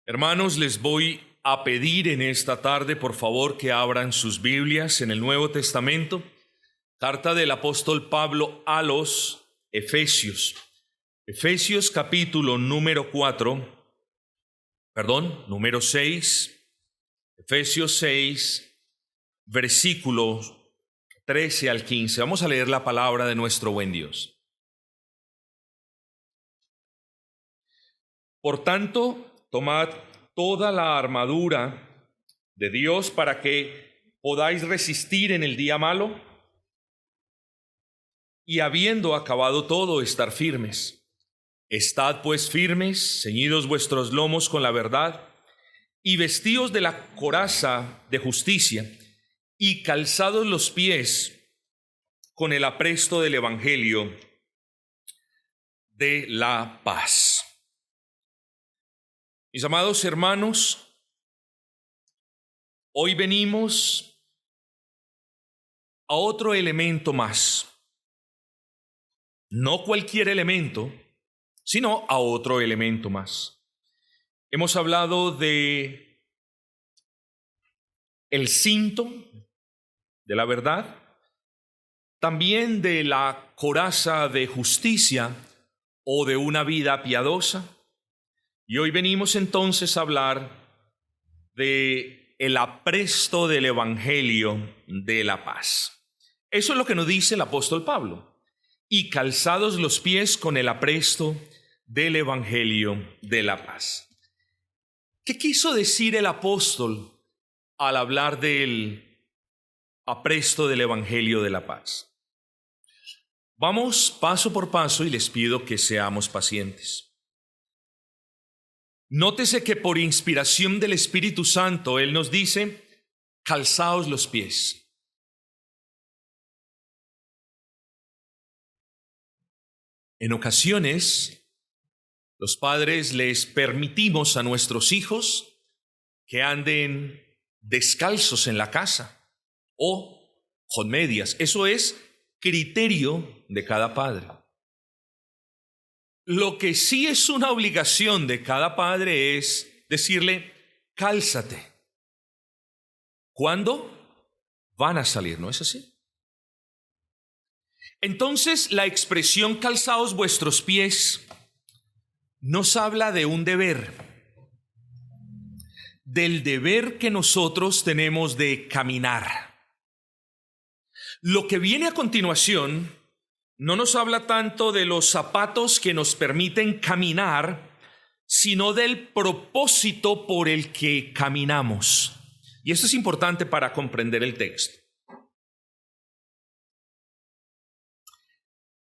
Hermanos, les voy a pedir en esta tarde, por favor, que abran sus Biblias en el Nuevo Testamento, carta del apóstol Pablo a los Efesios. Efesios capítulo número 6, Efesios 6, versículos 13 al 15. Vamos a leer la palabra de nuestro buen Dios. Por tanto, tomad toda la armadura de Dios para que podáis resistir en el día malo y habiendo acabado todo, estar firmes. Estad pues firmes, ceñidos vuestros lomos con la verdad y vestíos de la coraza de justicia y calzados los pies con el apresto del evangelio de la paz. Mis amados hermanos, hoy venimos a otro elemento más. No cualquier elemento, sino a otro elemento más. Hemos hablado de el cinto de la verdad, también de la coraza de justicia o de una vida piadosa. Y hoy venimos entonces a hablar de el apresto del evangelio de la paz. Eso es lo que nos dice el apóstol Pablo. Y calzados los pies con el apresto del evangelio de la paz. ¿Qué quiso decir el apóstol al hablar del apresto del evangelio de la paz? Vamos paso por paso y les pido que seamos pacientes. Nótese que por inspiración del Espíritu Santo, Él nos dice, calzaos los pies. En ocasiones, los padres les permitimos a nuestros hijos que anden descalzos en la casa o con medias. Eso es criterio de cada padre. Lo que sí es una obligación de cada padre es decirle, cálzate. ¿Cuándo? Van a salir, ¿no es así? Entonces, la expresión calzaos vuestros pies nos habla de un deber, del deber que nosotros tenemos de caminar. Lo que viene a continuación no nos habla tanto de los zapatos que nos permiten caminar, sino del propósito por el que caminamos. Y esto es importante para comprender el texto.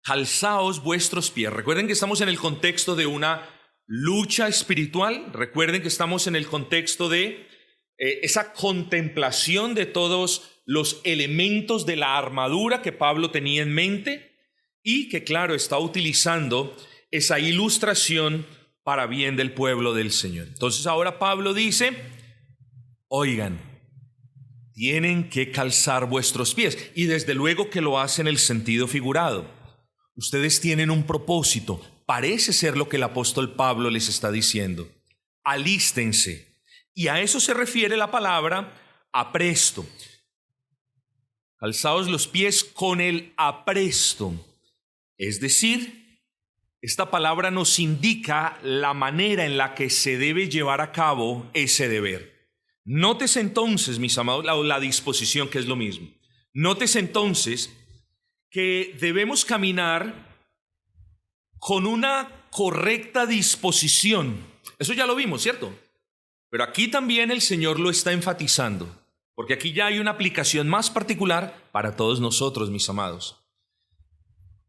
Calzaos vuestros pies. Recuerden que estamos en el contexto de una lucha espiritual. Recuerden que estamos en el contexto de esa contemplación de todos los elementos de la armadura que Pablo tenía en mente y que, claro, está utilizando esa ilustración para bien del pueblo del Señor. Entonces ahora Pablo dice, oigan, tienen que calzar vuestros pies. Y desde luego que lo hace en el sentido figurado. Ustedes tienen un propósito. Parece ser lo que el apóstol Pablo les está diciendo. Alístense. Y a eso se refiere la palabra apresto. Calzaos los pies con el apresto. Es decir, esta palabra nos indica la manera en la que se debe llevar a cabo ese deber. Nótese entonces, mis amados, la disposición, que es lo mismo. Nótese entonces que debemos caminar con una correcta disposición. Eso ya lo vimos, ¿cierto? Pero aquí también el Señor lo está enfatizando, porque aquí ya hay una aplicación más particular para todos nosotros, mis amados.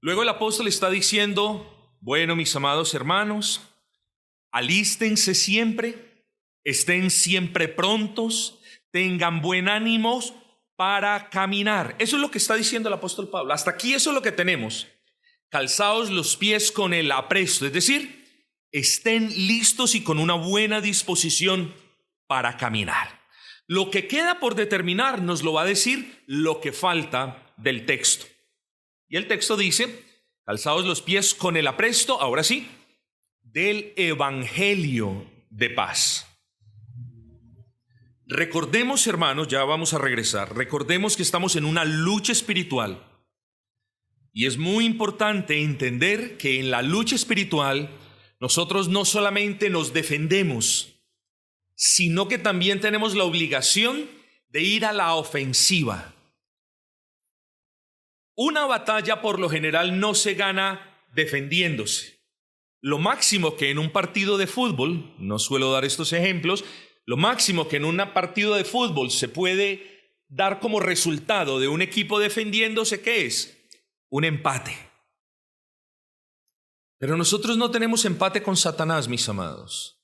Luego el apóstol está diciendo, bueno, mis amados hermanos, alístense siempre, estén siempre prontos, tengan buen ánimo para caminar. Eso es lo que está diciendo el apóstol Pablo. Hasta aquí eso es lo que tenemos. Calzaos los pies con el apresto, es decir, estén listos y con una buena disposición para caminar. Lo que queda por determinar nos lo va a decir lo que falta del texto. Y el texto dice, calzaos los pies con el apresto, ahora sí, del evangelio de paz. Recordemos, hermanos, ya vamos a regresar, recordemos que estamos en una lucha espiritual. Y es muy importante entender que en la lucha espiritual nosotros no solamente nos defendemos, sino que también tenemos la obligación de ir a la ofensiva. Una batalla por lo general no se gana defendiéndose. Lo máximo que en un partido de fútbol, no suelo dar estos ejemplos, lo máximo que en un partido de fútbol se puede dar como resultado de un equipo defendiéndose, ¿qué es? Un empate. Pero nosotros no tenemos empate con Satanás, mis amados.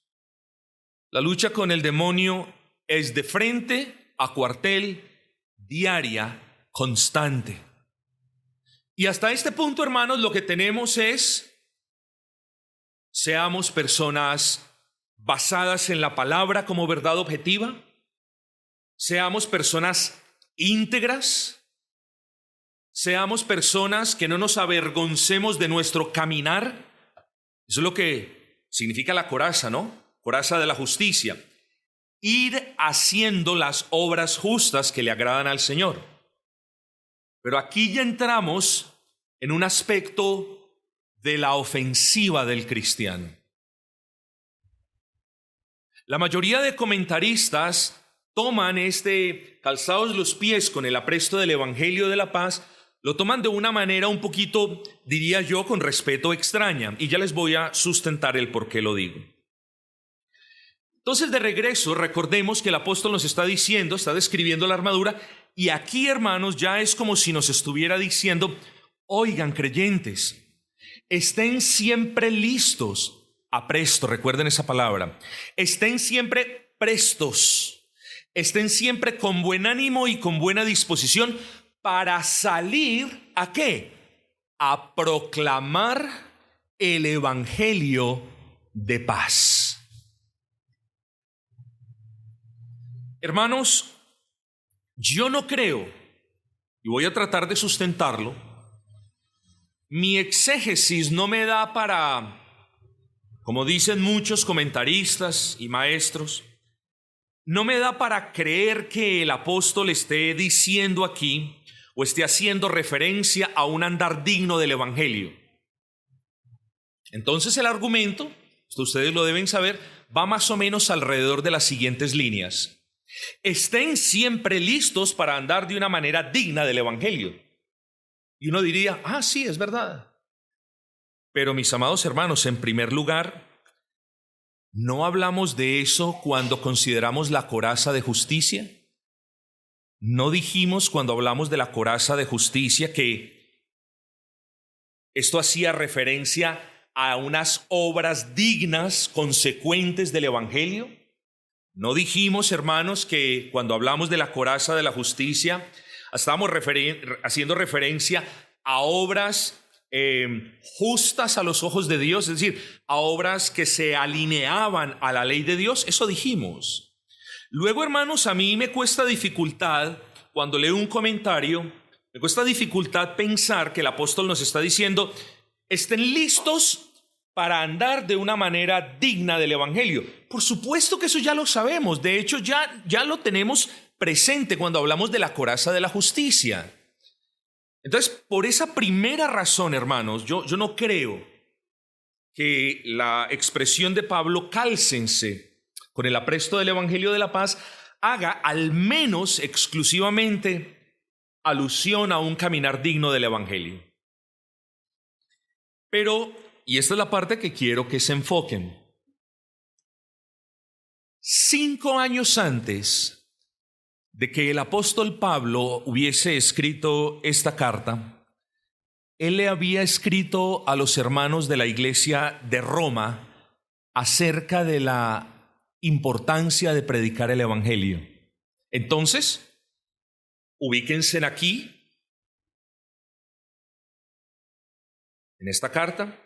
La lucha con el demonio es de frente a cuartel, diaria, constante. Y hasta este punto, hermanos, lo que tenemos es, seamos personas basadas en la palabra como verdad objetiva, seamos personas íntegras, seamos personas que no nos avergoncemos de nuestro caminar. Eso es lo que significa la coraza, ¿no? Coraza de la justicia. Ir haciendo las obras justas que le agradan al Señor. Pero aquí ya entramos en un aspecto de la ofensiva del cristiano. La mayoría de comentaristas toman calzados los pies con el apresto del Evangelio de la Paz, lo toman de una manera un poquito, diría yo, con respeto extraña. Y ya les voy a sustentar el por qué lo digo. Entonces, de regreso, recordemos que el apóstol nos está diciendo, está describiendo la armadura, y aquí, hermanos, ya es como si nos estuviera diciendo: oigan, creyentes, estén siempre listos, apresto, recuerden esa palabra, estén siempre prestos, estén siempre con buen ánimo y con buena disposición para salir, ¿a qué? A proclamar el evangelio de paz. Hermanos, yo no creo, y voy a tratar de sustentarlo, mi exégesis no me da para, como dicen muchos comentaristas y maestros, no me da para creer que el apóstol esté diciendo aquí o esté haciendo referencia a un andar digno del evangelio. Entonces el argumento, esto ustedes lo deben saber, va más o menos alrededor de las siguientes líneas. Estén siempre listos para andar de una manera digna del evangelio. Y uno diría: sí, es verdad. Pero mis amados hermanos, en primer lugar, ¿no hablamos de eso cuando consideramos la coraza de justicia? ¿No dijimos cuando hablamos de la coraza de justicia que esto hacía referencia a unas obras dignas, consecuentes del evangelio? ¿No dijimos, hermanos, que cuando hablamos de la coraza de la justicia estábamos haciendo referencia a obras justas a los ojos de Dios, es decir, a obras que se alineaban a la ley de Dios? Eso dijimos. Luego, hermanos, a mí me cuesta dificultad, cuando leo un comentario, me cuesta dificultad pensar que el apóstol nos está diciendo: estén listos para andar de una manera digna del evangelio. Por supuesto que eso ya lo sabemos. De hecho, ya lo tenemos presente cuando hablamos de la coraza de la justicia. Entonces, por esa primera razón, hermanos, yo no creo que la expresión de Pablo, cálcense con el apresto del evangelio de la paz, haga al menos exclusivamente alusión a un caminar digno del evangelio. Pero, y esta es la parte que quiero que se enfoquen, 5 años antes de que el apóstol Pablo hubiese escrito esta carta, él le había escrito a los hermanos de la iglesia de Roma acerca de la importancia de predicar el evangelio. Entonces, ubíquense aquí, en esta carta,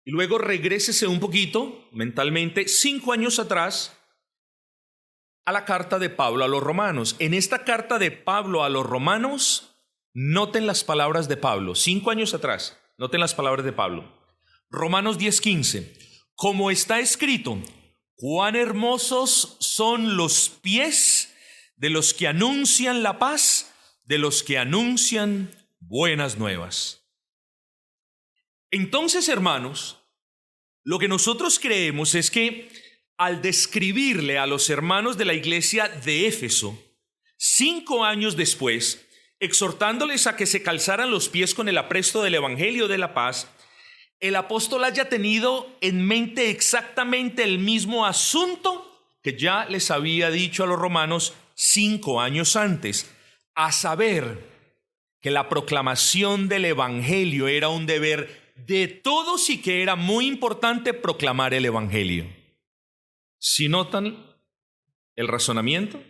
y luego regrésese un poquito mentalmente 5 años atrás a la carta de Pablo a los romanos. En esta carta de Pablo a los romanos, noten las palabras de Pablo. 5 años atrás, noten las palabras de Pablo. Romanos 10:15. Como está escrito: cuán hermosos son los pies de los que anuncian la paz, de los que anuncian buenas nuevas. Entonces, hermanos, lo que nosotros creemos es que al describirle a los hermanos de la iglesia de Éfeso, 5 años después, exhortándoles a que se calzaran los pies con el apresto del evangelio de la paz, el apóstol haya tenido en mente exactamente el mismo asunto que ya les había dicho a los romanos 5 años antes, a saber que la proclamación del evangelio era un deber de todos y que era muy importante proclamar el evangelio. ¿Sí notan el razonamiento?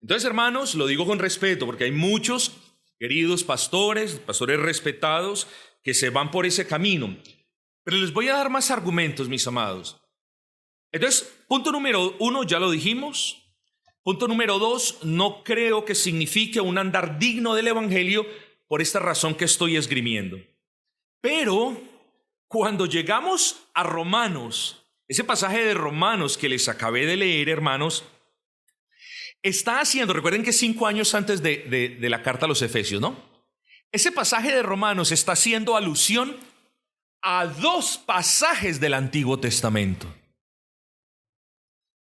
Entonces, hermanos, lo digo con respeto porque hay muchos queridos pastores respetados que se van por ese camino. Pero les voy a dar más argumentos, mis amados. Entonces, punto número 1, ya lo dijimos. Punto número 2, no creo que signifique un andar digno del evangelio por esta razón que estoy esgrimiendo. Pero cuando llegamos a Romanos, ese pasaje de Romanos que les acabé de leer, hermanos, está haciendo, recuerden que 5 años antes de la carta a los Efesios, ¿no? Ese pasaje de Romanos está haciendo alusión a 2 pasajes del Antiguo Testamento.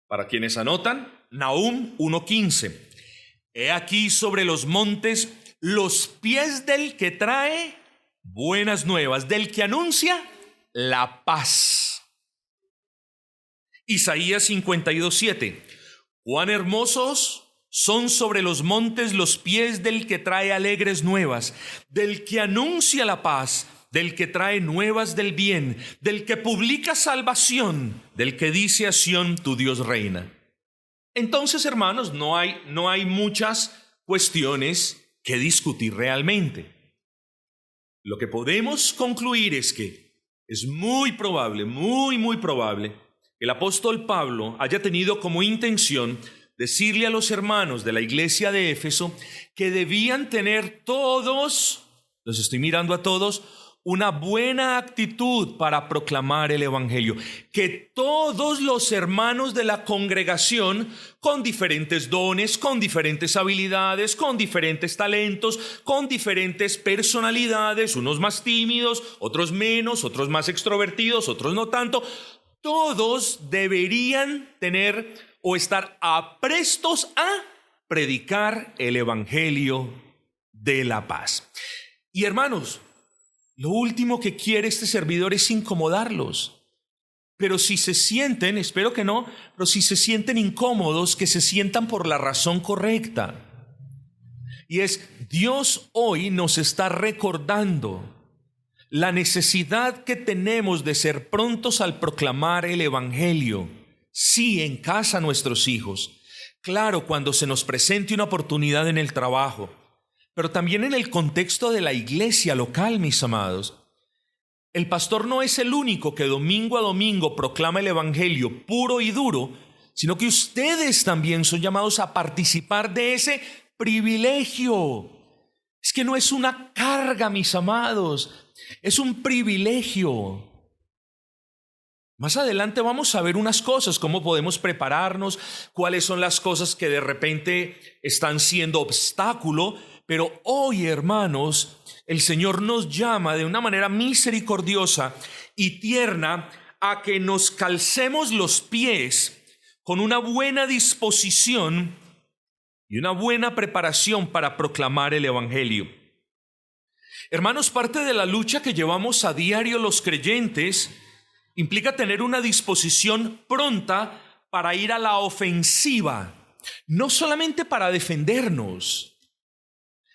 Para quienes anotan, Nahum 1:15. He aquí sobre los montes los pies del que trae buenas nuevas, del que anuncia la paz. Isaías 52:7. Cuán hermosos son sobre los montes los pies del que trae alegres nuevas, del que anuncia la paz, del que trae nuevas del bien, del que publica salvación, del que dice a Sión, tu Dios reina. Entonces, hermanos, no hay muchas cuestiones que discutir realmente. Lo que podemos concluir es que es muy probable, muy probable, que el apóstol Pablo haya tenido como intención decirle a los hermanos de la iglesia de Éfeso que debían tener todos, los estoy mirando a todos, una buena actitud para proclamar el evangelio, que todos los hermanos de la congregación, con diferentes dones, con diferentes habilidades, con diferentes talentos, con diferentes personalidades, unos más tímidos, otros menos, otros más extrovertidos, otros no tanto, todos deberían tener o estar aprestos a predicar el evangelio de la paz. Y hermanos, lo último que quiere este servidor es incomodarlos. Pero si se sienten, espero que no, pero si se sienten incómodos, que se sientan por la razón correcta. Y es, Dios hoy nos está recordando la necesidad que tenemos de ser prontos al proclamar el evangelio. Sí, en casa nuestros hijos. Claro, cuando se nos presente una oportunidad en el trabajo. Pero también en el contexto de la iglesia local, mis amados. El pastor no es el único que domingo a domingo proclama el evangelio puro y duro, sino que ustedes también son llamados a participar de ese privilegio. Es que no es una carga, mis amados, es un privilegio. Más adelante vamos a ver unas cosas, cómo podemos prepararnos, cuáles son las cosas que de repente están siendo obstáculo. Pero hoy, hermanos, el Señor nos llama de una manera misericordiosa y tierna a que nos calcemos los pies con una buena disposición y una buena preparación para proclamar el evangelio. Hermanos, parte de la lucha que llevamos a diario los creyentes implica tener una disposición pronta para ir a la ofensiva, no solamente para defendernos.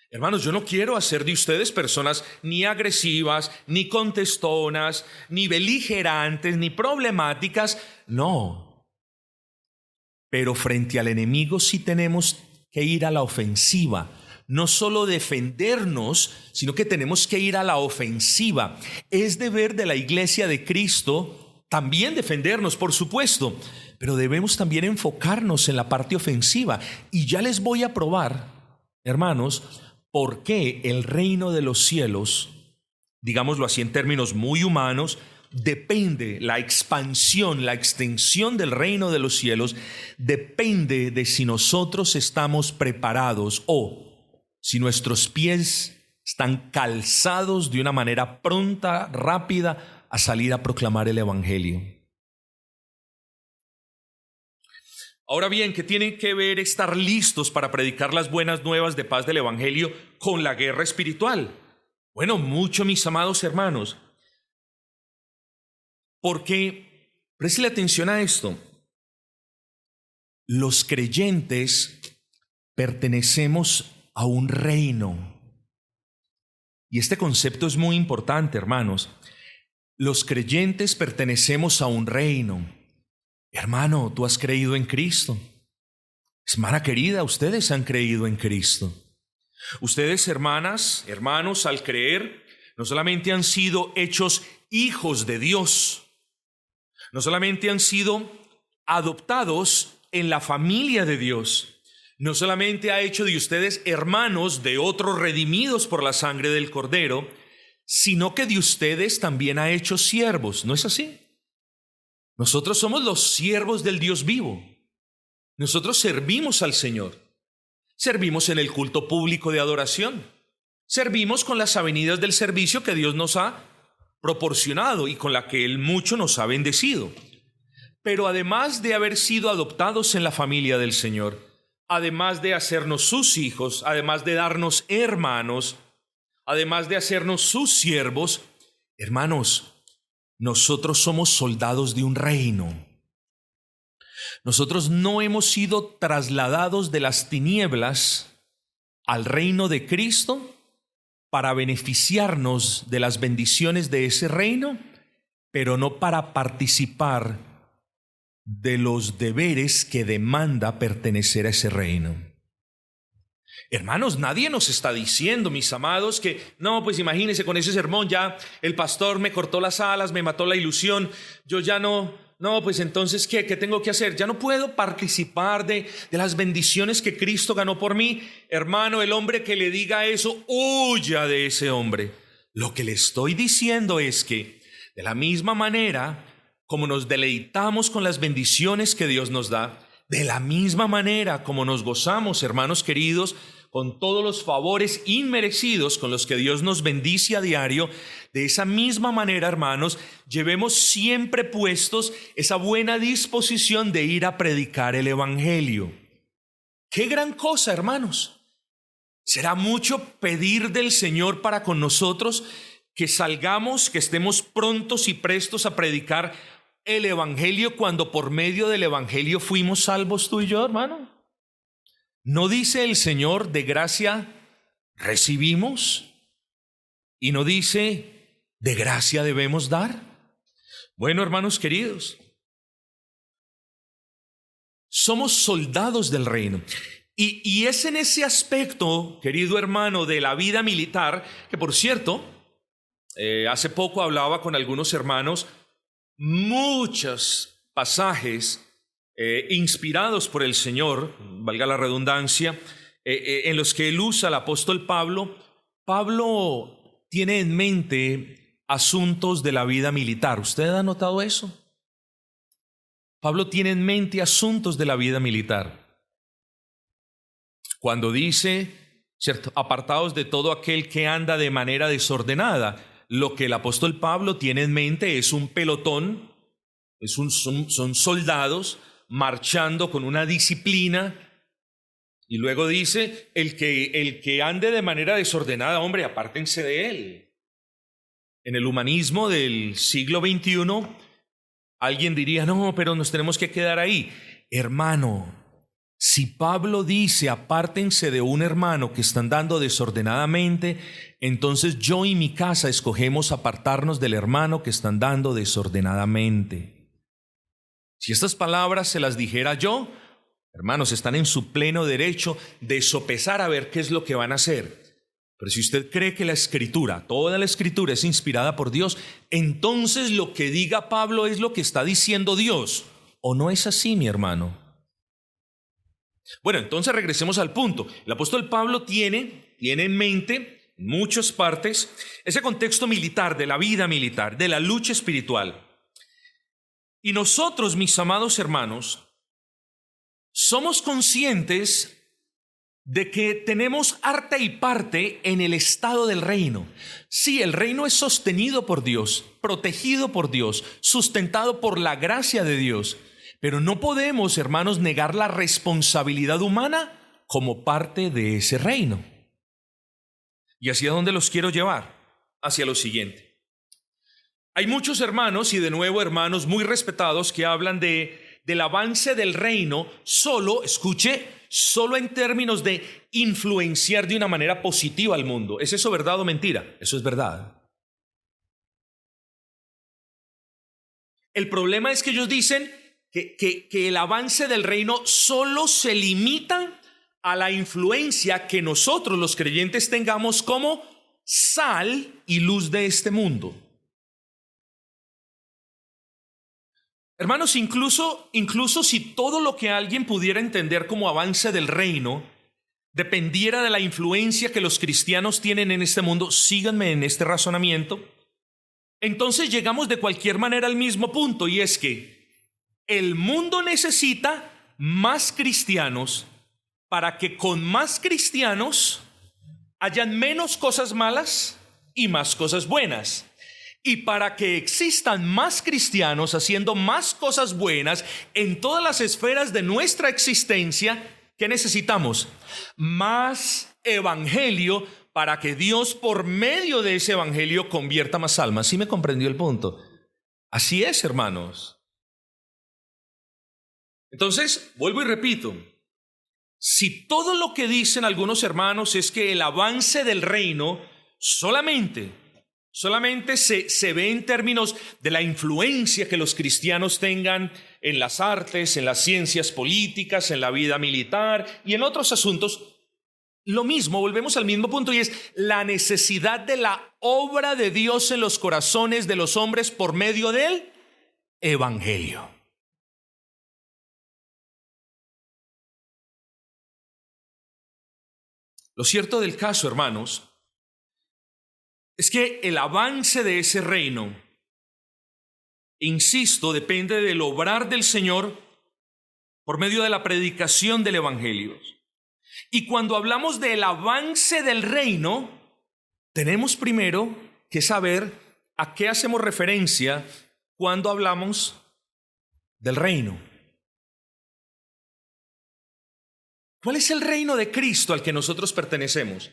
Hermanos, yo no quiero hacer de ustedes personas ni agresivas, ni contestonas, ni beligerantes, ni problemáticas. No. Pero frente al enemigo sí tenemos que ir a la ofensiva. No solo defendernos, sino que tenemos que ir a la ofensiva. Es deber de la iglesia de Cristo también defendernos, por supuesto, pero debemos también enfocarnos en la parte ofensiva. Y ya les voy a probar, hermanos, por qué el reino de los cielos, digámoslo así en términos muy humanos, depende, la expansión, la extensión del reino de los cielos depende de si nosotros estamos preparados o si nuestros pies están calzados de una manera pronta, rápida, a salir a proclamar el evangelio. Ahora bien, ¿qué tiene que ver estar listos para predicar las buenas nuevas de paz del evangelio con la guerra espiritual? Bueno, mucho, mis amados hermanos, porque, préstele atención a esto, los creyentes pertenecemos a un reino. Y este concepto es muy importante, hermanos. Los creyentes pertenecemos a un reino. Hermano, tú has creído en Cristo. Hermana querida, ustedes han creído en Cristo. Ustedes, hermanas, hermanos, al creer, no solamente han sido hechos hijos de Dios, no solamente han sido adoptados en la familia de Dios, no solamente ha hecho de ustedes hermanos de otros redimidos por la sangre del Cordero, sino que de ustedes también ha hecho siervos. ¿No es así? Nosotros somos los siervos del Dios vivo. Nosotros servimos al Señor. Servimos en el culto público de adoración. Servimos con las avenidas del servicio que Dios nos ha proporcionado y con la que Él mucho nos ha bendecido. Pero además de haber sido adoptados en la familia del Señor, además de hacernos sus hijos, además de darnos hermanos, además de hacernos sus siervos, hermanos, nosotros somos soldados de un reino. Nosotros no hemos sido trasladados de las tinieblas al reino de Cristo para beneficiarnos de las bendiciones de ese reino, pero no para participar de los deberes que demanda pertenecer a ese reino. Hermanos, nadie nos está diciendo, mis amados, que no, pues imagínense, con ese sermón ya el pastor me cortó las alas, me mató la ilusión, yo ya no, pues entonces ¿qué tengo que hacer? Ya no puedo participar de las bendiciones que Cristo ganó por mí. Hermano, el hombre que le diga eso, huya de ese hombre. Lo que le estoy diciendo es que de la misma manera como nos deleitamos con las bendiciones que Dios nos da, de la misma manera como nos gozamos, hermanos queridos, con todos los favores inmerecidos con los que Dios nos bendice a diario, de esa misma manera, hermanos, llevemos siempre puestos esa buena disposición de ir a predicar el evangelio. ¡Qué gran cosa, hermanos! Será mucho pedir del Señor para con nosotros que salgamos, que estemos prontos y prestos a predicar el evangelio cuando por medio del evangelio fuimos salvos tú y yo, hermano. ¿No dice el Señor de gracia recibimos? ¿Y no dice de gracia debemos dar? Bueno, hermanos queridos, somos soldados del reino. Y es en ese aspecto, querido hermano, de la vida militar, que por cierto, hace poco hablaba con algunos hermanos, muchos pasajes inspirados por el Señor, valga la redundancia, en los que él usa el apóstol Pablo. Pablo tiene en mente asuntos de la vida militar. ¿Usted ha notado eso? Pablo tiene en mente asuntos de la vida militar. Cuando dice, ¿cierto?, apartados de todo aquel que anda de manera desordenada, lo que el apóstol Pablo tiene en mente es un pelotón, son soldados marchando con una disciplina, y luego dice, el que ande de manera desordenada, hombre, apártense de él. En el humanismo del siglo XXI, alguien diría, no, pero nos tenemos que quedar ahí. Hermano, si Pablo dice, apártense de un hermano que está andando desordenadamente, entonces yo y mi casa escogemos apartarnos del hermano que está andando desordenadamente. Si estas palabras se las dijera yo, hermanos, están en su pleno derecho de sopesar a ver qué es lo que van a hacer. Pero si usted cree que la Escritura, toda la Escritura es inspirada por Dios, entonces lo que diga Pablo es lo que está diciendo Dios. ¿O no es así, mi hermano? Bueno, entonces regresemos al punto. El apóstol Pablo tiene en mente en muchas partes, ese contexto militar, de la vida militar, de la lucha espiritual. Y nosotros, mis amados hermanos, somos conscientes de que tenemos arte y parte en el estado del reino. Sí, el reino es sostenido por Dios, protegido por Dios, sustentado por la gracia de Dios. Pero no podemos, hermanos, negar la responsabilidad humana como parte de ese reino. ¿Y hacia dónde los quiero llevar? Hacia lo siguiente. Hay muchos hermanos, y de nuevo hermanos muy respetados, que hablan del avance del reino solo, escuche, solo en términos de influenciar de una manera positiva al mundo. ¿Es eso verdad o mentira? Eso es verdad. El problema es que ellos dicen que el avance del reino solo se limita a la influencia que nosotros los creyentes tengamos como sal y luz de este mundo. Hermanos, incluso si todo lo que alguien pudiera entender como avance del reino dependiera de la influencia que los cristianos tienen en este mundo, síganme en este razonamiento, entonces llegamos de cualquier manera al mismo punto, y es que el mundo necesita más cristianos para que con más cristianos hayan menos cosas malas y más cosas buenas. Y para que existan más cristianos haciendo más cosas buenas en todas las esferas de nuestra existencia, ¿qué necesitamos? Más evangelio para que Dios por medio de ese evangelio convierta más almas. ¿Sí me comprendió el punto? Así es, hermanos. Entonces, vuelvo y repito, si todo lo que dicen algunos hermanos es que el avance del reino solamente se ve en términos de la influencia que los cristianos tengan en las artes, en las ciencias políticas, en la vida militar y en otros asuntos, lo mismo, volvemos al mismo punto, y es la necesidad de la obra de Dios en los corazones de los hombres por medio del evangelio. Lo cierto del caso, hermanos, es que el avance de ese reino, insisto, depende del obrar del Señor por medio de la predicación del evangelio. Y cuando hablamos del avance del reino, tenemos primero que saber a qué hacemos referencia cuando hablamos del reino. ¿Cuál es el reino de Cristo al que nosotros pertenecemos?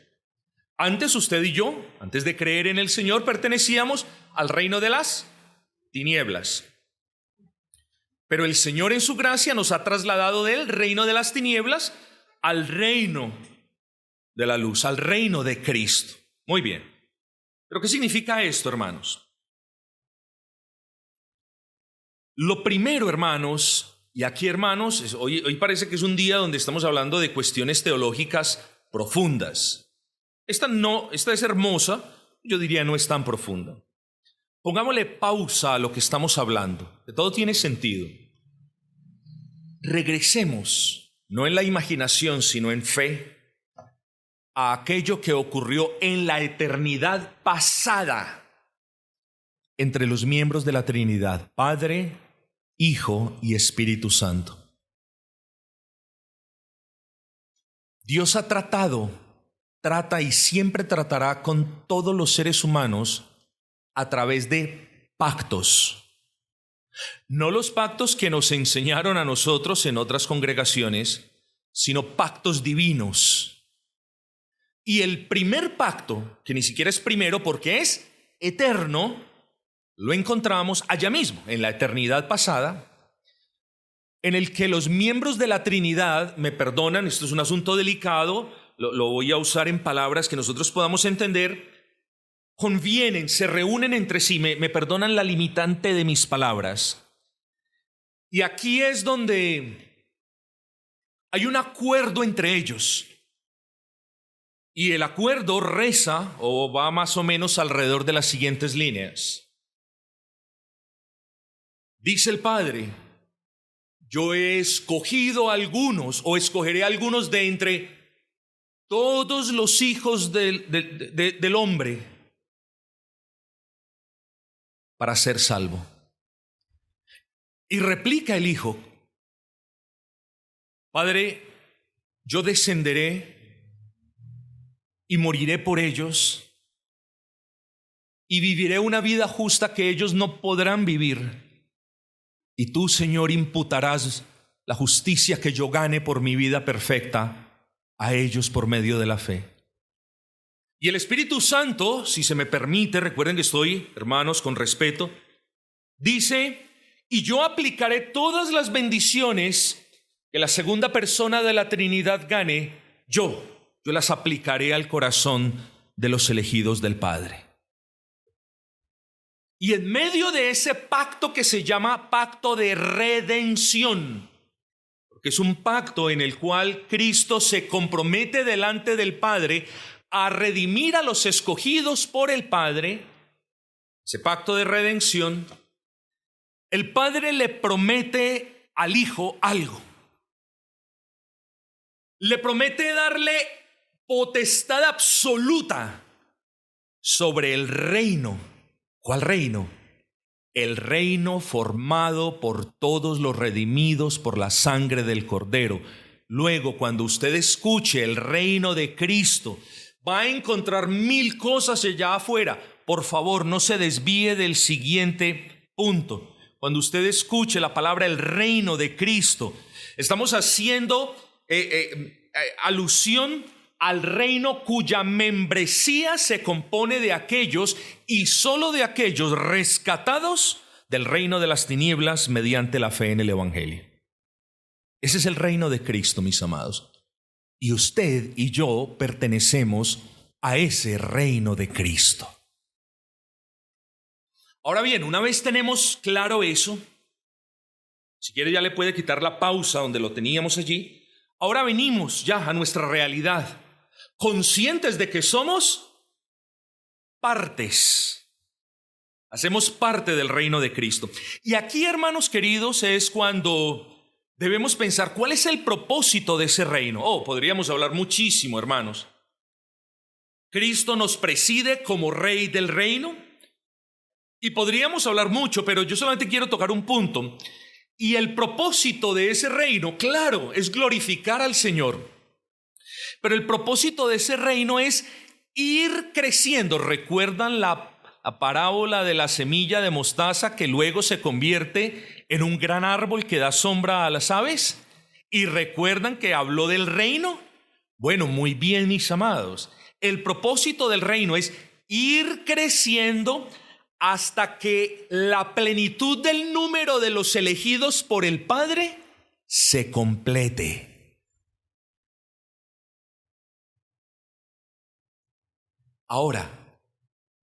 Antes usted y yo, antes de creer en el Señor, pertenecíamos al reino de las tinieblas. Pero el Señor en su gracia nos ha trasladado del reino de las tinieblas al reino de la luz, al reino de Cristo. Muy bien. ¿Pero qué significa esto, hermanos? Lo primero, hermanos, y aquí, hermanos, hoy parece que es un día donde estamos hablando de cuestiones teológicas profundas. Esta es hermosa, yo diría no es tan profunda. Pongámosle pausa a lo que estamos hablando, que todo tiene sentido. Regresemos, no en la imaginación, sino en fe, a aquello que ocurrió en la eternidad pasada entre los miembros de la Trinidad, Padre, Hijo y Espíritu Santo. Dios ha trata y siempre tratará con todos los seres humanos a través de pactos. No los pactos que nos enseñaron a nosotros en otras congregaciones, sino pactos divinos. Y el primer pacto, que ni siquiera es primero porque es eterno, lo encontramos allá mismo, en la eternidad pasada, en el que los miembros de la Trinidad, me perdonan, esto es un asunto delicado, lo voy a usar en palabras que nosotros podamos entender, convienen, se reúnen entre sí, me perdonan la limitante de mis palabras. Y aquí es donde hay un acuerdo entre ellos. Y el acuerdo reza o va más o menos alrededor de las siguientes líneas. Dice el Padre: yo he escogido a algunos o escogeré a algunos de entre todos los hijos del hombre para ser salvo. Y replica el hijo: Padre, yo descenderé y moriré por ellos y viviré una vida justa que ellos no podrán vivir. Y tú, Señor, imputarás la justicia que yo gane por mi vida perfecta a ellos por medio de la fe. Y el Espíritu Santo, si se me permite, recuerden que estoy, hermanos, con respeto, dice: y yo aplicaré todas las bendiciones que la segunda persona de la Trinidad gane, yo las aplicaré al corazón de los elegidos del Padre. Y en medio de ese pacto que se llama pacto de redención, porque es un pacto en el cual Cristo se compromete delante del Padre a redimir a los escogidos por el Padre, ese pacto de redención, el Padre le promete al Hijo algo. Le promete darle potestad absoluta sobre el reino. ¿Cuál reino? El reino formado por todos los redimidos por la sangre del Cordero. Luego, cuando usted escuche el reino de Cristo, va a encontrar 1000 cosas allá afuera. Por favor, no se desvíe del siguiente punto. Cuando usted escuche la palabra el reino de Cristo, estamos haciendo alusión al reino cuya membresía se compone de aquellos y solo de aquellos rescatados del reino de las tinieblas mediante la fe en el Evangelio. Ese es el reino de Cristo, mis amados. Y usted y yo pertenecemos a ese reino de Cristo. Ahora bien, una vez tenemos claro eso, si quiere ya le puede quitar la pausa donde lo teníamos allí. Ahora venimos ya a nuestra realidad, conscientes de que somos partes. Hacemos parte del reino de Cristo. Y aquí, hermanos queridos, es cuando debemos pensar cuál es el propósito de ese reino. Podríamos hablar muchísimo, hermanos. Cristo nos preside como rey del reino. Y podríamos hablar mucho, pero yo solamente quiero tocar un punto. Y el propósito de ese reino, claro, es glorificar al Señor. Pero el propósito de ese reino es ir creciendo. ¿Recuerdan la parábola de la semilla de mostaza que luego se convierte en un gran árbol que da sombra a las aves? ¿Y recuerdan que habló del reino? Bueno, muy bien, mis amados. El propósito del reino es ir creciendo hasta que la plenitud del número de los elegidos por el Padre se complete. Ahora,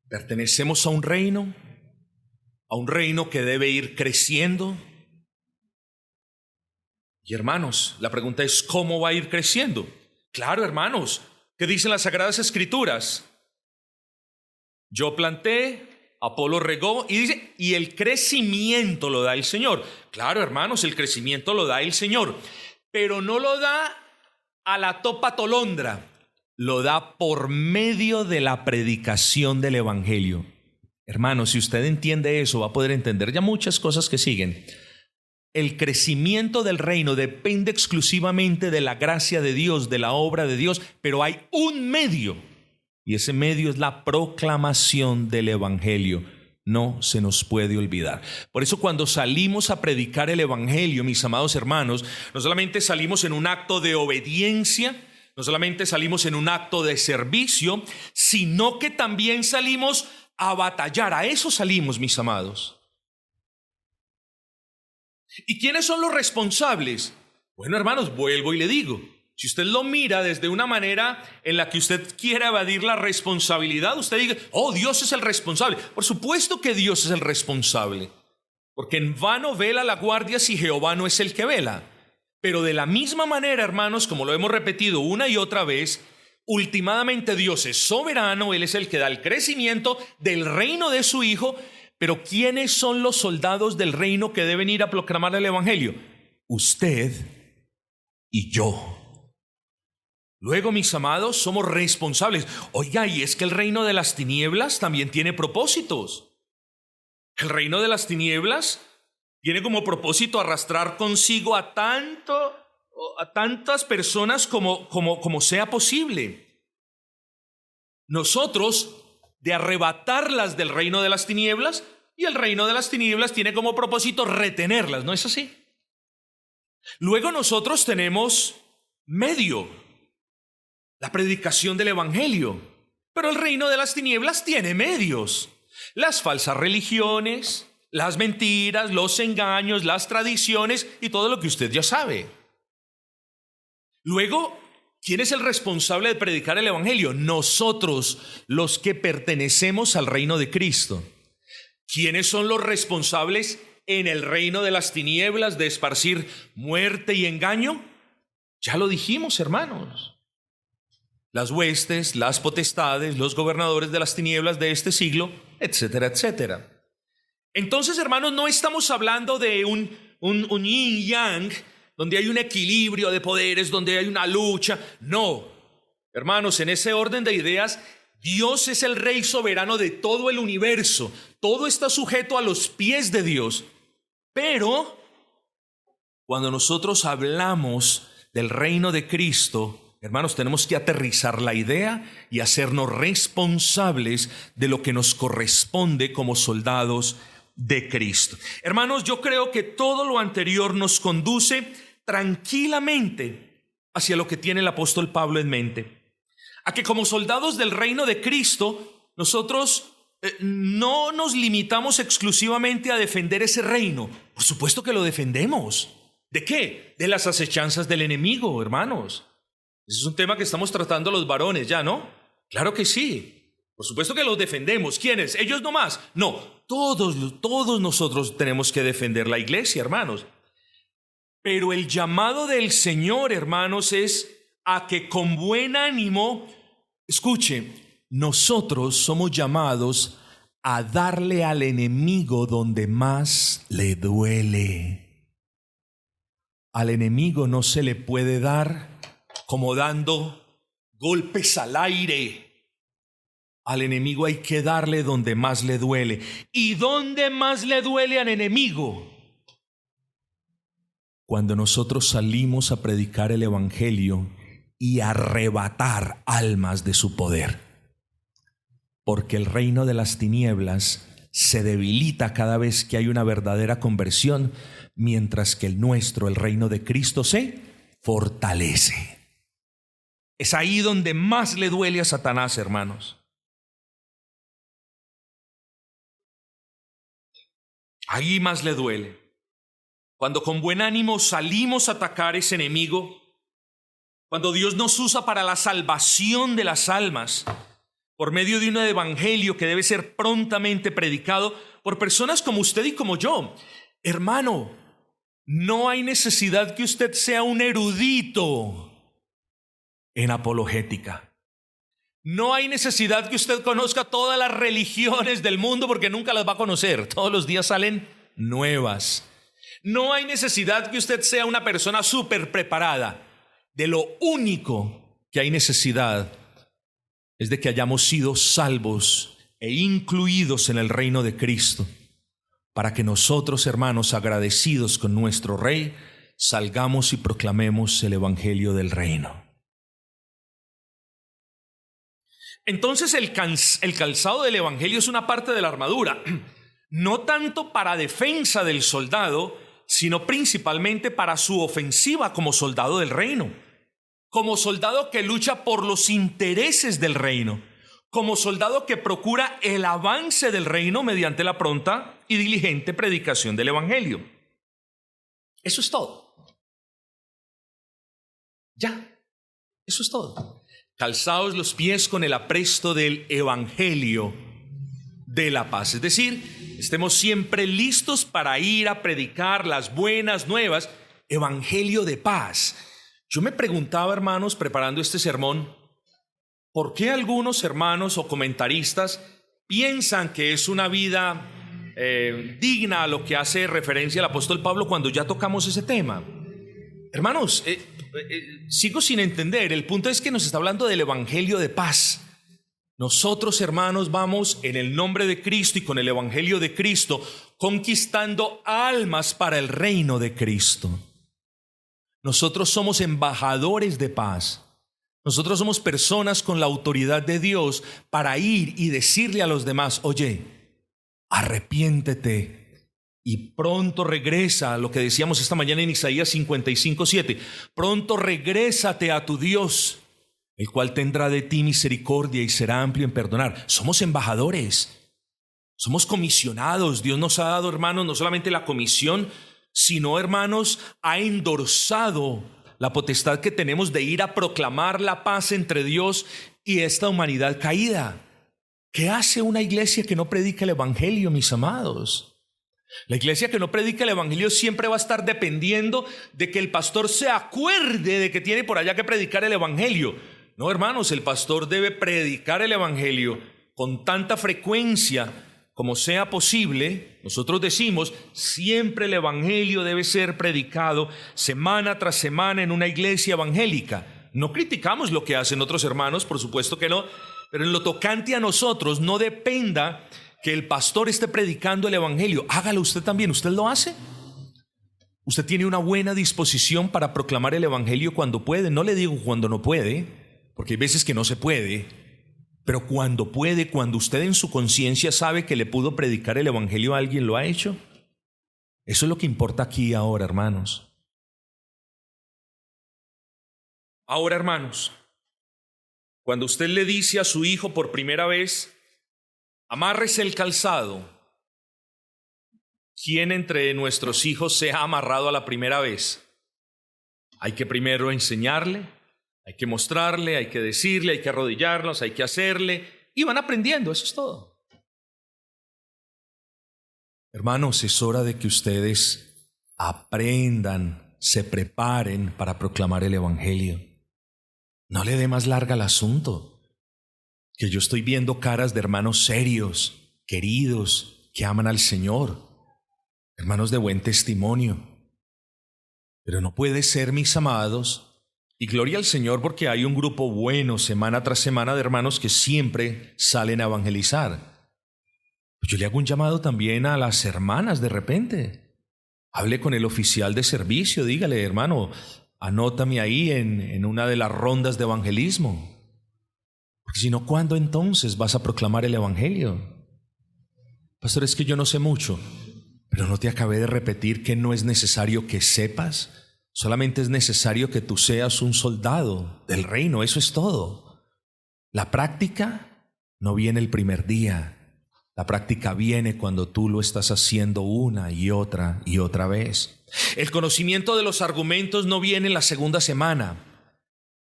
pertenecemos a un reino que debe ir creciendo. Y hermanos, la pregunta es, ¿cómo va a ir creciendo? Claro, hermanos, ¿qué dicen las Sagradas Escrituras? Yo planté, Apolo regó, y dice, y el crecimiento lo da el Señor. Claro, hermanos, el crecimiento lo da el Señor, pero no lo da a la topa tolondra, lo da por medio de la predicación del Evangelio. Hermanos, si usted entiende eso, va a poder entender ya muchas cosas que siguen. El crecimiento del reino depende exclusivamente de la gracia de Dios, de la obra de Dios, pero hay un medio. Y ese medio es la proclamación del Evangelio. No se nos puede olvidar. Por eso cuando salimos a predicar el Evangelio, mis amados hermanos, no solamente salimos en un acto de obediencia, no solamente salimos en un acto de servicio, sino que también salimos a batallar. A eso salimos, mis amados. ¿Y quiénes son los responsables? Bueno, hermanos, vuelvo y le digo. Si usted lo mira desde una manera en la que usted quiera evadir la responsabilidad, usted diga, Dios es el responsable. Por supuesto que Dios es el responsable, porque en vano vela la guardia si Jehová no es el que vela. Pero de la misma manera, hermanos, como lo hemos repetido una y otra vez, últimamente Dios es soberano, Él es el que da el crecimiento del reino de su Hijo. Pero ¿quiénes son los soldados del reino que deben ir a proclamar el Evangelio? Usted y yo. Luego, mis amados, somos responsables. Oiga, y es que el reino de las tinieblas también tiene propósitos. El reino de las tinieblas tiene como propósito arrastrar consigo a tantas personas como sea posible. Nosotros, de arrebatarlas del reino de las tinieblas, y el reino de las tinieblas tiene como propósito retenerlas, ¿no es así? Luego nosotros tenemos medio, la predicación del evangelio, pero el reino de las tinieblas tiene medios, las falsas religiones, las mentiras, los engaños, las tradiciones y todo lo que usted ya sabe. Luego, ¿quién es el responsable de predicar el evangelio? Nosotros, los que pertenecemos al reino de Cristo. ¿Quiénes son los responsables en el reino de las tinieblas de esparcir muerte y engaño? Ya lo dijimos, hermanos. Las huestes, las potestades, los gobernadores de las tinieblas de este siglo, etcétera, etcétera. Entonces, hermanos, no estamos hablando de un yin-yang, donde hay un equilibrio de poderes, donde hay una lucha. No, hermanos, en ese orden de ideas, Dios es el Rey soberano de todo el universo. Todo está sujeto a los pies de Dios. Pero cuando nosotros hablamos del reino de Cristo, hermanos, tenemos que aterrizar la idea y hacernos responsables de lo que nos corresponde como soldados de Cristo. Hermanos, yo creo que todo lo anterior nos conduce tranquilamente hacia lo que tiene el apóstol Pablo en mente. A que como soldados del reino de Cristo, nosotros no nos limitamos exclusivamente a defender ese reino. Por supuesto que lo defendemos. ¿De qué? De las acechanzas del enemigo, hermanos. Ese es un tema que estamos tratando los varones ya, ¿no? Claro que sí. Por supuesto que los defendemos. ¿Quiénes? ¿Ellos nomás? No, todos nosotros tenemos que defender la iglesia, hermanos. Pero el llamado del Señor, hermanos, es a que con buen ánimo, escuche, nosotros somos llamados a darle al enemigo donde más le duele. Al enemigo no se le puede dar como dando golpes al aire. Al enemigo hay que darle donde más le duele. ¿Y dónde más le duele al enemigo? Cuando nosotros salimos a predicar el evangelio y arrebatar almas de su poder. Porque el reino de las tinieblas se debilita cada vez que hay una verdadera conversión, mientras que el nuestro, el reino de Cristo, se fortalece. Es ahí donde más le duele a Satanás, hermanos. Ahí más le duele. Cuando con buen ánimo salimos a atacar ese enemigo, cuando Dios nos usa para la salvación de las almas, por medio de un evangelio que debe ser prontamente predicado por personas como usted y como yo. Hermano, no hay necesidad que usted sea un erudito en apologética. No hay necesidad que usted conozca todas las religiones del mundo, porque nunca las va a conocer. Todos los días salen nuevas. No hay necesidad que usted sea una persona súper preparada. De lo único que hay necesidad es de que hayamos sido salvos e incluidos en el reino de Cristo, para que nosotros, hermanos, agradecidos con nuestro Rey, salgamos y proclamemos el evangelio del reino. Entonces el calzado del evangelio es una parte de la armadura, no tanto para defensa del soldado, sino principalmente para su ofensiva como soldado del reino, como soldado que lucha por los intereses del reino, como soldado que procura el avance del reino mediante la pronta y diligente predicación del evangelio. Eso es todo. Ya, eso es todo. Calzaos los pies con el apresto del evangelio de la paz. Es decir, estemos siempre listos para ir a predicar las buenas nuevas, evangelio de paz. Yo me preguntaba, hermanos, preparando este sermón, ¿por qué algunos hermanos o comentaristas piensan que es una vida digna a lo que hace referencia el apóstol Pablo cuando ya tocamos ese tema? Hermanos, sigo sin entender. El punto es que nos está hablando del evangelio de paz. Nosotros, hermanos, vamos en el nombre de Cristo y con el evangelio de Cristo conquistando almas para el reino de Cristo. Nosotros somos embajadores de paz. Nosotros somos personas con la autoridad de Dios para ir y decirle a los demás: oye, arrepiéntete y pronto regresa, lo que decíamos esta mañana en Isaías 55:7, pronto regrésate a tu Dios, el cual tendrá de ti misericordia y será amplio en perdonar. Somos embajadores, somos comisionados. Dios nos ha dado, hermanos, no solamente la comisión, sino, hermanos, ha endorsado la potestad que tenemos de ir a proclamar la paz entre Dios y esta humanidad caída. ¿Qué hace una iglesia que no predica el evangelio, mis amados? La iglesia que no predica el evangelio siempre va a estar dependiendo de que el pastor se acuerde de que tiene por allá que predicar el evangelio. No, hermanos, el pastor debe predicar el evangelio con tanta frecuencia como sea posible. Nosotros decimos, siempre el evangelio debe ser predicado semana tras semana en una iglesia evangélica. No criticamos lo que hacen otros hermanos, por supuesto que no, pero en lo tocante a nosotros, no dependa que el pastor esté predicando el evangelio. Hágalo usted también. ¿Usted lo hace? Usted tiene una buena disposición para proclamar el evangelio cuando puede. No le digo cuando no puede, porque hay veces que no se puede. Pero cuando puede, cuando usted en su conciencia sabe que le pudo predicar el evangelio a alguien, ¿lo ha hecho? Eso es lo que importa aquí y ahora, hermanos. Ahora, hermanos, cuando usted le dice a su hijo por primera vez: amárrese el calzado, ¿quién entre nuestros hijos se ha amarrado a la primera vez? Hay que primero enseñarle, hay que mostrarle, hay que decirle, hay que arrodillarnos, hay que hacerle, y van aprendiendo, eso es todo. Hermanos, es hora de que ustedes aprendan, se preparen para proclamar el evangelio. No le dé más larga al asunto, que yo estoy viendo caras de hermanos serios, queridos, que aman al Señor, hermanos de buen testimonio. Pero no puede ser, mis amados. Y gloria al Señor, porque hay un grupo bueno semana tras semana de hermanos que siempre salen a evangelizar. Yo le hago un llamado también a las hermanas de repente. Hable con el oficial de servicio, dígale: hermano, anótame ahí en una de las rondas de evangelismo. Porque si no, ¿cuándo entonces vas a proclamar el evangelio? Pastor, es que yo no sé mucho, pero no te acabé de repetir que no es necesario que sepas. Solamente es necesario que tú seas un soldado del reino, eso es todo. La práctica no viene el primer día. La práctica viene cuando tú lo estás haciendo una y otra vez. El conocimiento de los argumentos no viene en la segunda semana.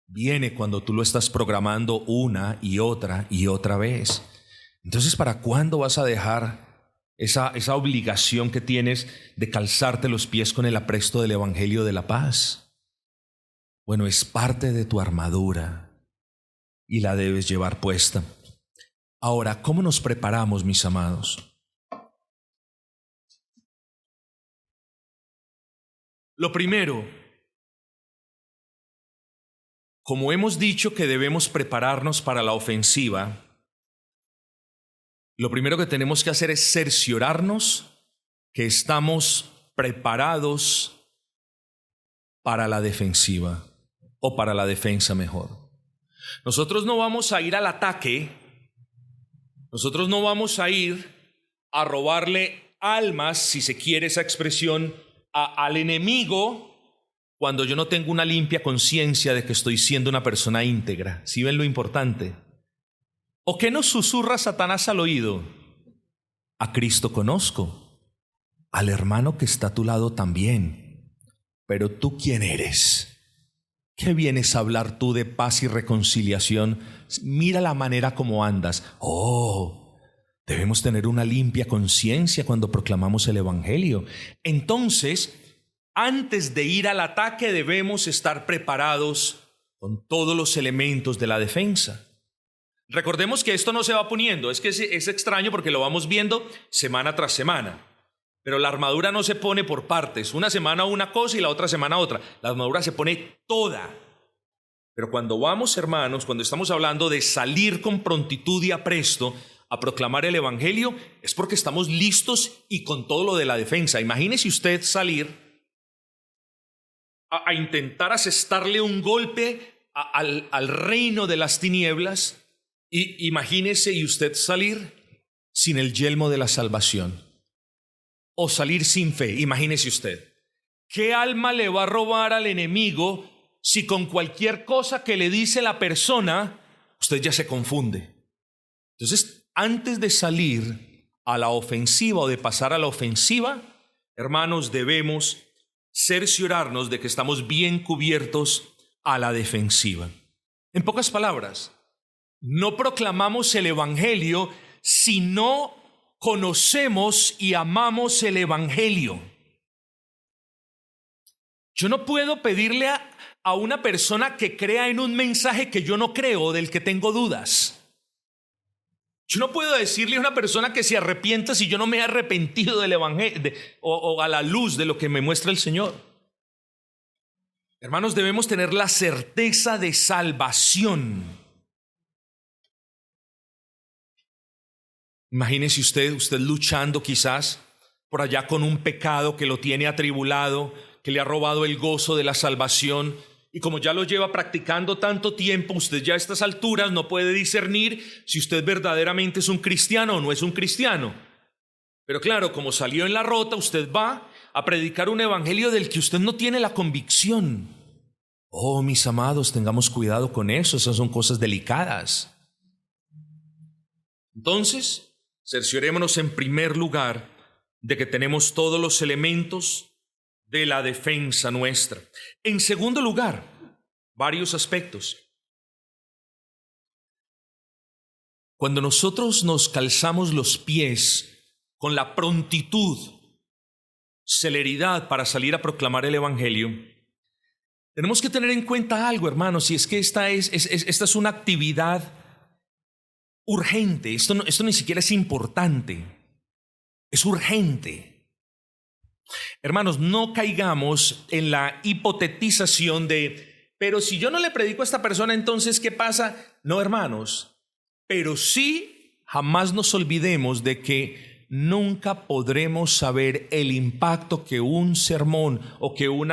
Viene cuando tú lo estás programando una y otra vez. Entonces, ¿para cuándo vas a dejar esa obligación que tienes de calzarte los pies con el apresto del evangelio de la paz? Bueno, es parte de tu armadura y la debes llevar puesta. Ahora, ¿cómo nos preparamos, mis amados? Lo primero, como hemos dicho que debemos prepararnos para la ofensiva, lo primero que tenemos que hacer es cerciorarnos que estamos preparados para la defensiva, o para la defensa mejor. Nosotros no vamos a ir al ataque, nosotros no vamos a ir a robarle almas, si se quiere esa expresión, al enemigo cuando yo no tengo una limpia conciencia de que estoy siendo una persona íntegra. ¿Sí ven lo importante? ¿O qué nos susurra Satanás al oído? A Cristo conozco, al hermano que está a tu lado también. Pero ¿tú quién eres? ¿Qué vienes a hablar tú de paz y reconciliación? Mira la manera como andas. Debemos tener una limpia conciencia cuando proclamamos el evangelio. Entonces, antes de ir al ataque debemos estar preparados con todos los elementos de la defensa. Recordemos que esto no se va poniendo, es que es extraño porque lo vamos viendo semana tras semana. Pero la armadura no se pone por partes. Una semana una cosa y la otra semana otra. La armadura se pone toda. Pero cuando vamos, hermanos, cuando estamos hablando de salir con prontitud y apresto a proclamar el evangelio, es porque estamos listos y con todo lo de la defensa. Imagínese usted salir a intentar asestarle un golpe al reino de las tinieblas, y imagínese y usted salir sin el yelmo de la salvación, o salir sin fe. Imagínese usted, ¿qué alma le va a robar al enemigo si con cualquier cosa que le dice la persona, usted ya se confunde? Entonces, antes de salir a la ofensiva o de pasar a la ofensiva, hermanos, debemos cerciorarnos de que estamos bien cubiertos a la defensiva. En pocas palabras, no proclamamos el evangelio si no conocemos y amamos el evangelio. Yo no puedo pedirle a una persona que crea en un mensaje que yo no creo, del que tengo dudas. Yo no puedo decirle a una persona que se arrepienta si yo no me he arrepentido del evangelio o a la luz de lo que me muestra el Señor. Hermanos, debemos tener la certeza de salvación. Imagínese usted luchando quizás por allá con un pecado que lo tiene atribulado, que le ha robado el gozo de la salvación, y como ya lo lleva practicando tanto tiempo, usted ya a estas alturas no puede discernir si usted verdaderamente es un cristiano o no es un cristiano. Pero claro, como salió en la rota, usted va a predicar un evangelio del que usted no tiene la convicción. Oh, mis amados, tengamos cuidado con eso, esas son cosas delicadas. Entonces, cerciorémonos en primer lugar de que tenemos todos los elementos de la defensa nuestra. En segundo lugar, varios aspectos. Cuando nosotros nos calzamos los pies con la prontitud, celeridad para salir a proclamar el evangelio, tenemos que tener en cuenta algo, hermanos, y es que esta es una actividad urgente. Esto ni siquiera es importante, es urgente. Hermanos, no caigamos en la hipotetización de, pero si yo no le predico a esta persona, entonces, ¿qué pasa? No, hermanos, pero sí jamás nos olvidemos de que nunca podremos saber el impacto que un sermón o que un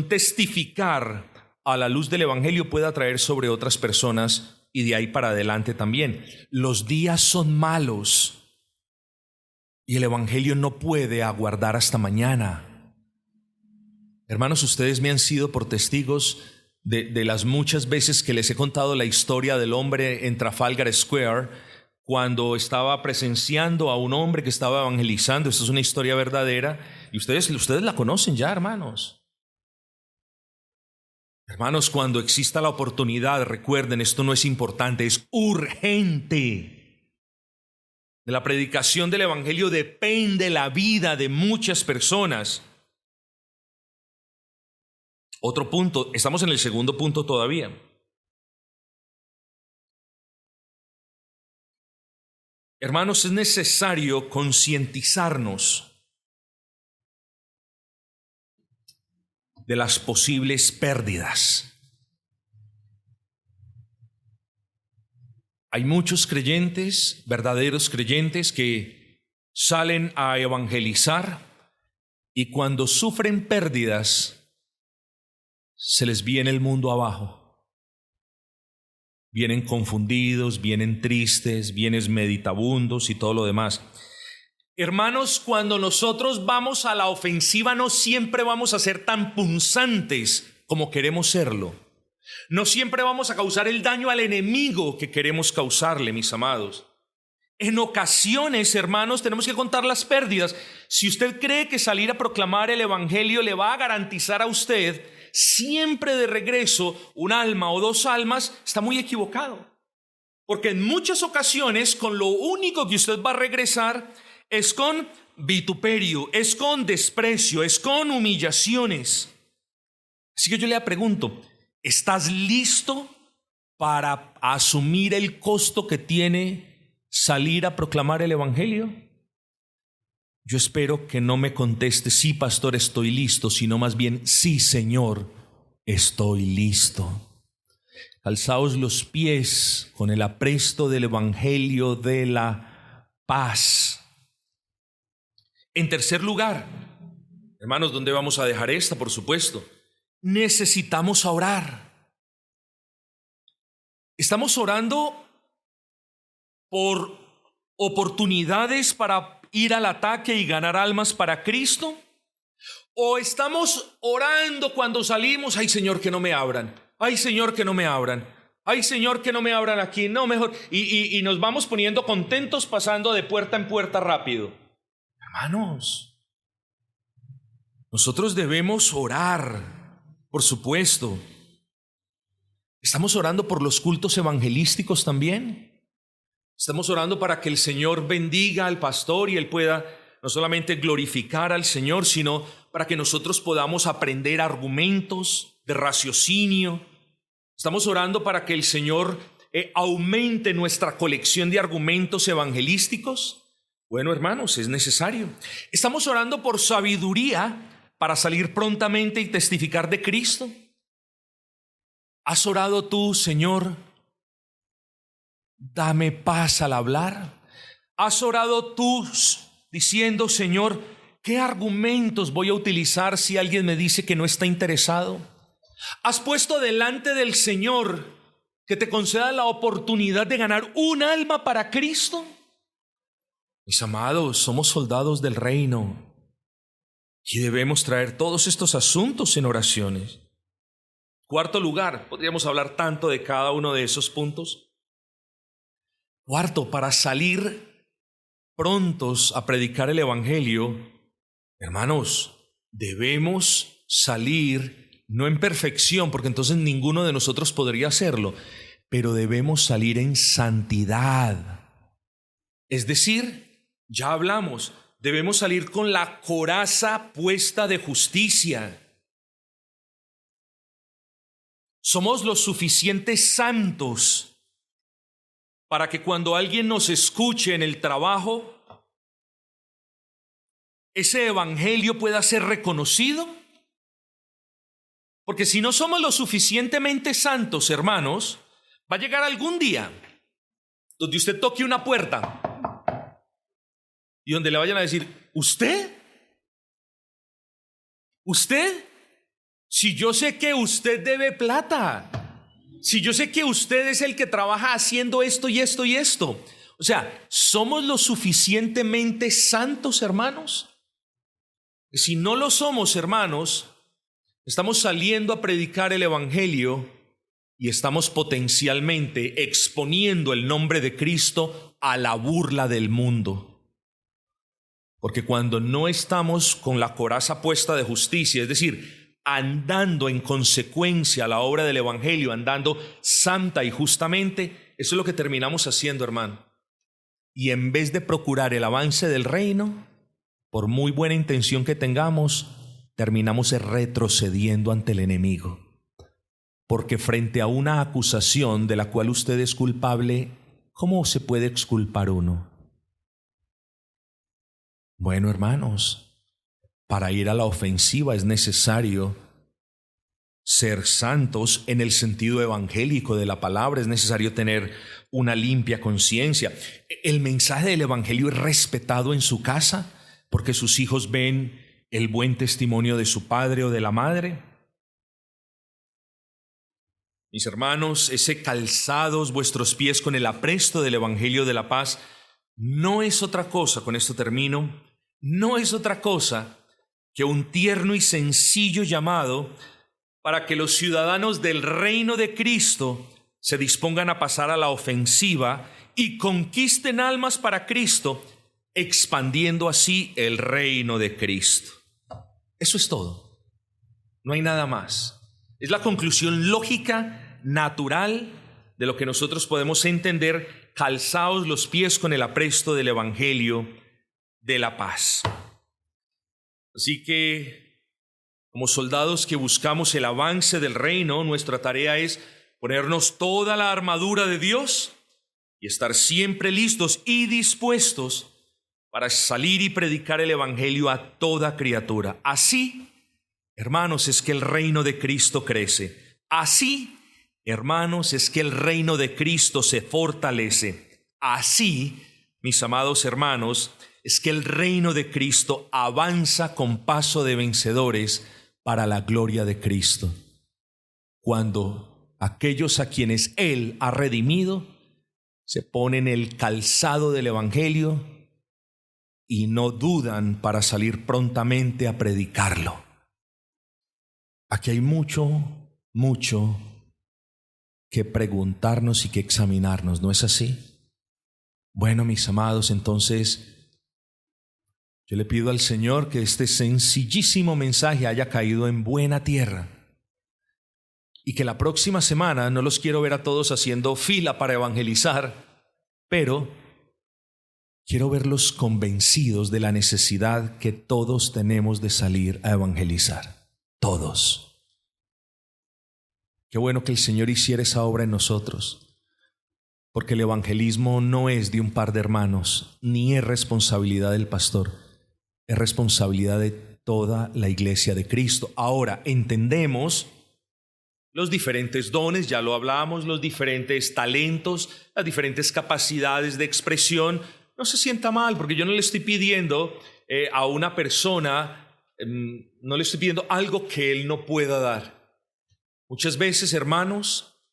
testificar a la luz del evangelio pueda traer sobre otras personas, y de ahí para adelante también. Los días son malos. Y el evangelio no puede aguardar hasta mañana. Hermanos, ustedes me han sido por testigos de las muchas veces que les he contado la historia del hombre en Trafalgar Square, cuando estaba presenciando a un hombre que estaba evangelizando. Esta es una historia verdadera y ustedes la conocen ya, hermanos. Hermanos, cuando exista la oportunidad, recuerden, esto no es importante, es urgente. De la predicación del evangelio depende la vida de muchas personas. Otro punto, estamos en el segundo punto todavía. Hermanos, es necesario concientizarnos de las posibles pérdidas. Hay muchos creyentes, verdaderos creyentes, que salen a evangelizar y cuando sufren pérdidas, se les viene el mundo abajo. Vienen confundidos, vienen tristes, vienen meditabundos y todo lo demás. Hermanos, cuando nosotros vamos a la ofensiva, no siempre vamos a ser tan punzantes como queremos serlo. No siempre vamos a causar el daño al enemigo que queremos causarle, mis amados. En ocasiones, hermanos, tenemos que contar las pérdidas. Si usted cree que salir a proclamar el evangelio le va a garantizar a usted siempre de regreso un alma o dos almas, está muy equivocado. Porque en muchas ocasiones, con lo único que usted va a regresar es con vituperio, es con desprecio, es con humillaciones. Así que yo le pregunto, ¿estás listo para asumir el costo que tiene salir a proclamar el evangelio? yo espero que no me conteste, sí, pastor, estoy listo, sino más bien, sí, Señor, estoy listo. Calzaos los pies con el apresto del Evangelio de la paz. En tercer lugar, hermanos, ¿dónde vamos a dejar esta? Por supuesto, necesitamos orar. Estamos orando por oportunidades para ir al ataque y ganar almas para Cristo, o estamos orando cuando salimos, ay Señor, que no me abran, ay Señor, que no me abran, ay Señor, que no me abran aquí, no, mejor, y nos vamos poniendo contentos pasando de puerta en puerta rápido. Hermanos, nosotros debemos orar, por supuesto. Estamos orando por los cultos evangelísticos también. Estamos orando para que el Señor bendiga al pastor y él pueda no solamente glorificar al Señor, sino para que nosotros podamos aprender argumentos de raciocinio. Estamos orando para que el Señor aumente nuestra colección de argumentos evangelísticos. Bueno, hermanos, es necesario. Estamos orando por sabiduría para salir prontamente y testificar de Cristo. ¿Has orado tú, Señor? Dame paz al hablar. ¿Has orado tú diciendo, Señor, qué argumentos voy a utilizar si alguien me dice que no está interesado? ¿Has puesto delante del Señor que te conceda la oportunidad de ganar un alma para Cristo? Mis amados, somos soldados del reino y debemos traer todos estos asuntos en oraciones. Cuarto lugar, podríamos hablar tanto de cada uno de esos puntos. Cuarto, para salir prontos a predicar el Evangelio, hermanos, debemos salir no en perfección, porque entonces ninguno de nosotros podría hacerlo, pero debemos salir en santidad. Es decir, ya hablamos, debemos salir con la coraza puesta de justicia. Somos los suficientes santos para que cuando alguien nos escuche en el trabajo, ese evangelio pueda ser reconocido. Porque si no somos lo suficientemente santos, hermanos, va a llegar algún día donde usted toque una puerta y donde le vayan a decir, ¿usted? Si yo sé que usted debe plata. Si yo sé que usted es el que trabaja haciendo esto y esto y esto. O sea, ¿somos lo suficientemente santos, hermanos? Si no lo somos, hermanos, estamos saliendo a predicar el Evangelio y estamos potencialmente exponiendo el nombre de Cristo a la burla del mundo. Porque cuando no estamos con la coraza puesta de justicia, es decir, andando en consecuencia a la obra del Evangelio, andando santa y justamente, eso es lo que terminamos haciendo, hermano. Y en vez de procurar el avance del reino, por muy buena intención que tengamos, terminamos retrocediendo ante el enemigo. Porque frente a una acusación de la cual usted es culpable, ¿cómo se puede exculpar uno? Bueno, hermanos, para ir a la ofensiva es necesario ser santos en el sentido evangélico de la palabra, es necesario tener una limpia conciencia. El mensaje del Evangelio es respetado en su casa porque sus hijos ven el buen testimonio de su padre o de la madre. Mis hermanos, ese calzados vuestros pies con el apresto del Evangelio de la paz no es otra cosa, con esto termino, no es otra cosa que un tierno y sencillo llamado para que los ciudadanos del reino de Cristo se dispongan a pasar a la ofensiva y conquisten almas para Cristo, expandiendo así el reino de Cristo. Eso es todo. No hay nada más. Es la conclusión lógica, natural, de lo que nosotros podemos entender, calzaos los pies con el apresto del Evangelio de la paz. Así que, como soldados que buscamos el avance del reino, nuestra tarea es ponernos toda la armadura de Dios y estar siempre listos y dispuestos para salir y predicar el evangelio a toda criatura. Así, hermanos, es que el reino de Cristo crece. Así, hermanos, es que el reino de Cristo se fortalece. Así, mis amados hermanos, es que el reino de Cristo avanza con paso de vencedores para la gloria de Cristo. Cuando aquellos a quienes Él ha redimido se ponen el calzado del evangelio y no dudan para salir prontamente a predicarlo. Aquí hay mucho que preguntarnos y que examinarnos, ¿no es así? Bueno, mis amados, entonces yo le pido al Señor que este sencillísimo mensaje haya caído en buena tierra y que la próxima semana, no los quiero ver a todos haciendo fila para evangelizar, pero quiero verlos convencidos de la necesidad que todos tenemos de salir a evangelizar. Todos. Qué bueno que el Señor hiciera esa obra en nosotros, porque el evangelismo no es de un par de hermanos, ni es responsabilidad del pastor, es responsabilidad de toda la iglesia de Cristo. Ahora, entendemos los diferentes dones, ya lo hablamos, los diferentes talentos, las diferentes capacidades de expresión. No se sienta mal, porque yo no le estoy pidiendo a una persona, no le estoy pidiendo algo que él no pueda dar. Muchas veces, hermanos,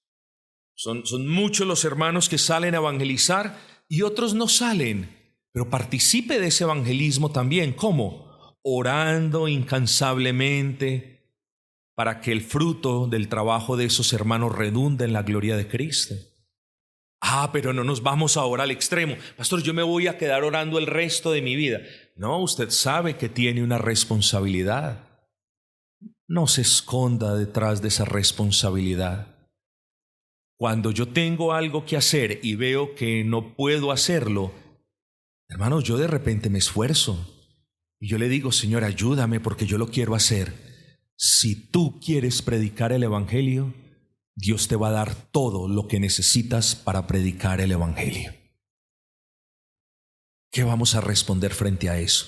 son muchos los hermanos que salen a evangelizar y otros no salen, pero participe de ese evangelismo también. ¿Cómo? Orando incansablemente para que el fruto del trabajo de esos hermanos redunde en la gloria de Cristo. Pero no nos vamos ahora al extremo. Pastor, yo me voy a quedar orando el resto de mi vida. No, usted sabe que tiene una responsabilidad. No se esconda detrás de esa responsabilidad. Cuando yo tengo algo que hacer y veo que no puedo hacerlo, hermanos, yo de repente me esfuerzo y yo le digo, Señor, ayúdame porque yo lo quiero hacer. Si tú quieres predicar el evangelio, Dios te va a dar todo lo que necesitas para predicar el evangelio. ¿Qué vamos a responder frente a eso?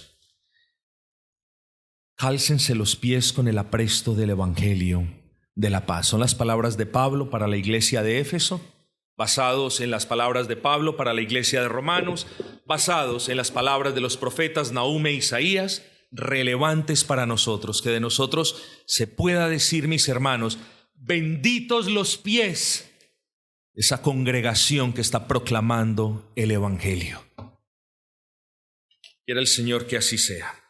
Cálcense los pies con el apresto del evangelio de la paz. Son las palabras de Pablo para la iglesia de Éfeso, basados en las palabras de Pablo para la iglesia de Romanos, basados en las palabras de los profetas Nahum e Isaías, relevantes para nosotros, que de nosotros se pueda decir, mis hermanos, benditos los pies de esa congregación que está proclamando el evangelio. Quiera el Señor que así sea.